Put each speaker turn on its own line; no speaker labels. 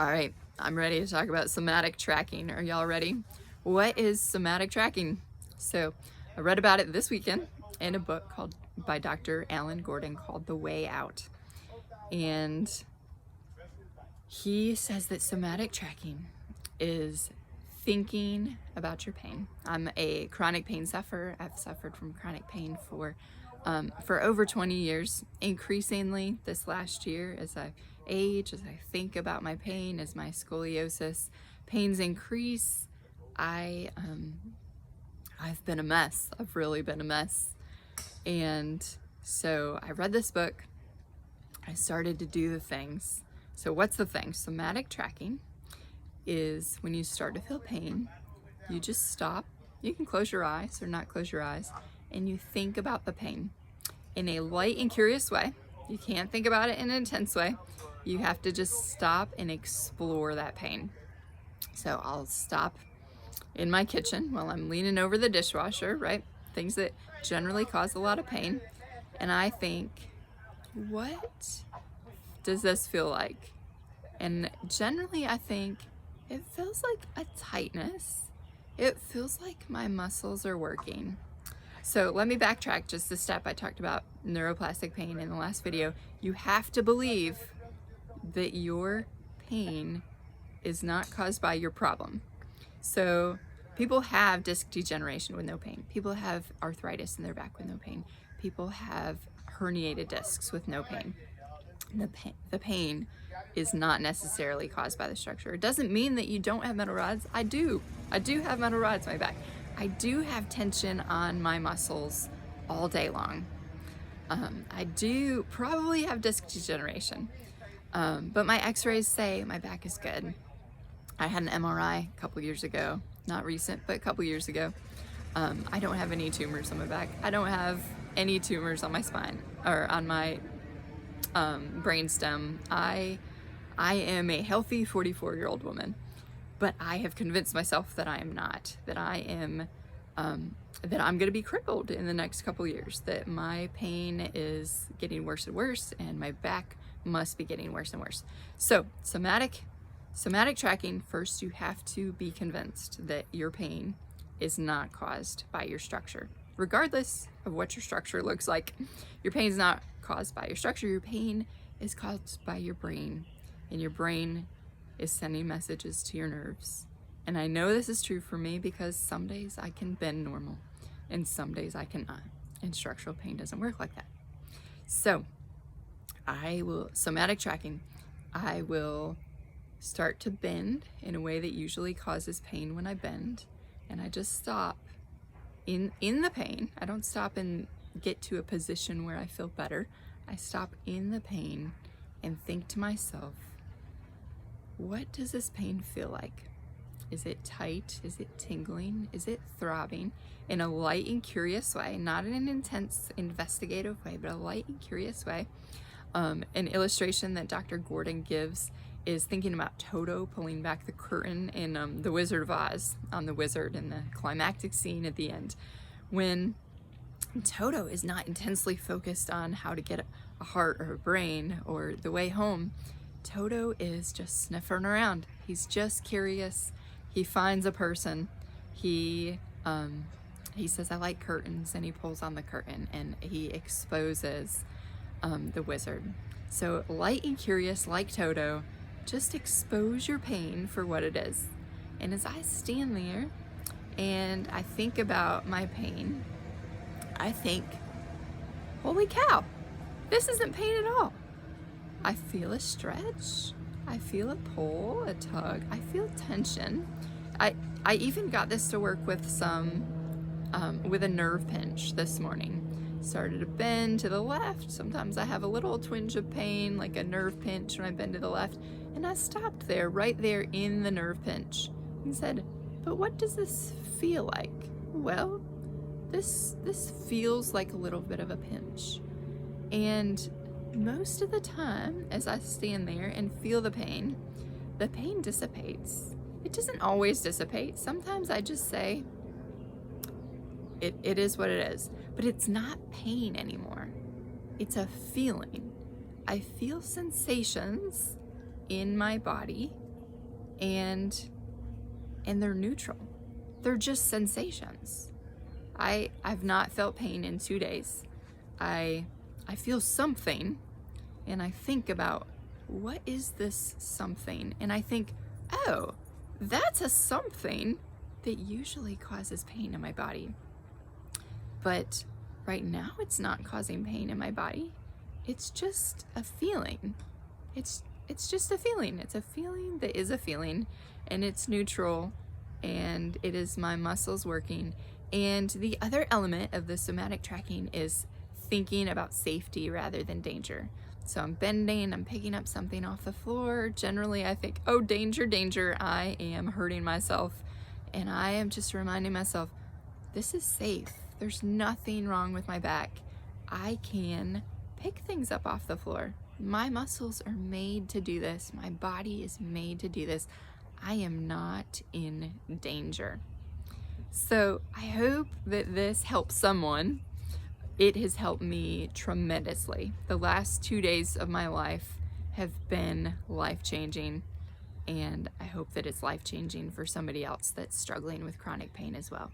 All right, I'm ready to talk about somatic tracking. Are y'all ready? What is somatic tracking? So I read about it this weekend in a book by Dr. Alan Gordon called The Way Out. And he says that somatic tracking is thinking about your pain. I'm a chronic pain sufferer. I've suffered from chronic pain for over 20 years. Increasingly this last year, as I age, as I think about my pain, as my scoliosis pains increase, I've been a mess. I've really been a mess. And so I read this book. I started to do the things. So what's the thing? Somatic tracking is when you start to feel pain, you just stop. You can close your eyes or not close your eyes, and you think about the pain in a light and curious way. You can't think about it in an intense way. You have to just stop and explore that pain. So I'll stop in my kitchen while I'm leaning over the dishwasher, right? Things that generally cause a lot of pain. And I think, what does this feel like? And generally I think it feels like a tightness. It feels like my muscles are working. So let me backtrack just a step. I talked about neuroplastic pain in the last video. You have to believe that your pain is not caused by your problem. So people have disc degeneration with no pain. People have arthritis in their back with no pain. People have herniated discs with no pain. The pain is not necessarily caused by the structure. It doesn't mean that you don't have metal rods. I do have metal rods in my back. I do have tension on my muscles all day long. I do probably have disc degeneration, but my x-rays say my back is good. I had an MRI a couple years ago, not recent, but a couple years ago. I don't have any tumors on my back. I don't have any tumors on my spine or on my brainstem. I am a healthy 44-year-old woman, but I have convinced myself that I am not, that I'm going to be crippled in the next couple years, that my pain is getting worse and worse, and my back must be getting worse and worse. So somatic tracking, first you have to be convinced that your pain is not caused by your structure. Regardless of what your structure looks like, your pain is not caused by your structure. Your pain is caused by your brain, and your brain is sending messages to your nerves. And I know this is true for me because some days I can bend normal and some days I cannot, and structural pain doesn't work like that. So somatic tracking, I will start to bend in a way that usually causes pain when I bend, and I just stop in the pain. I don't stop and get to a position where I feel better. I stop in the pain and think to myself, what does this pain feel like? Is it tight? Is it tingling? Is it throbbing? In a light and curious way, not in an intense investigative way, but a light and curious way. An illustration that Dr. Gordon gives is thinking about Toto pulling back the curtain in The Wizard of Oz, on the wizard in the climactic scene at the end, when Toto is not intensely focused on how to get a heart or a brain or the way home. Toto is just sniffing around. He's just curious. He finds a person. He says, I like curtains, and he pulls on the curtain and he exposes the wizard. So light and curious, like Toto, just expose your pain for what it is. And as I stand there and I think about my pain, I think, holy cow, this isn't pain at all. I feel a stretch. I feel a pull, a tug. I feel tension. I even got this to work with with a nerve pinch this morning. Started to bend to the left. Sometimes I have a little twinge of pain, like a nerve pinch when I bend to the left. And I stopped there, right there in the nerve pinch, and said, but what does this feel like? Well, this feels like a little bit of a pinch. And most of the time, as I stand there and feel the pain dissipates. It doesn't always dissipate. Sometimes I just say, it is what it is. But it's not pain anymore. It's a feeling. I feel sensations in my body, and they're neutral. They're just sensations. I've not felt pain in 2 days. I feel something, and I think about, what is this something? And I think, oh, that's a something that usually causes pain in my body. But right now it's not causing pain in my body. It's just a feeling. It's just a feeling. It's a feeling that is a feeling, and it's neutral, and it is my muscles working. And the other element of the somatic tracking is thinking about safety rather than danger. So I'm bending, I'm picking up something off the floor. Generally I think, oh, danger, danger, I am hurting myself. And I am just reminding myself, this is safe. There's nothing wrong with my back. I can pick things up off the floor. My muscles are made to do this. My body is made to do this. I am not in danger. So I hope that this helps someone. It has helped me tremendously. The last 2 days of my life have been life-changing, and I hope that it's life-changing for somebody else that's struggling with chronic pain as well.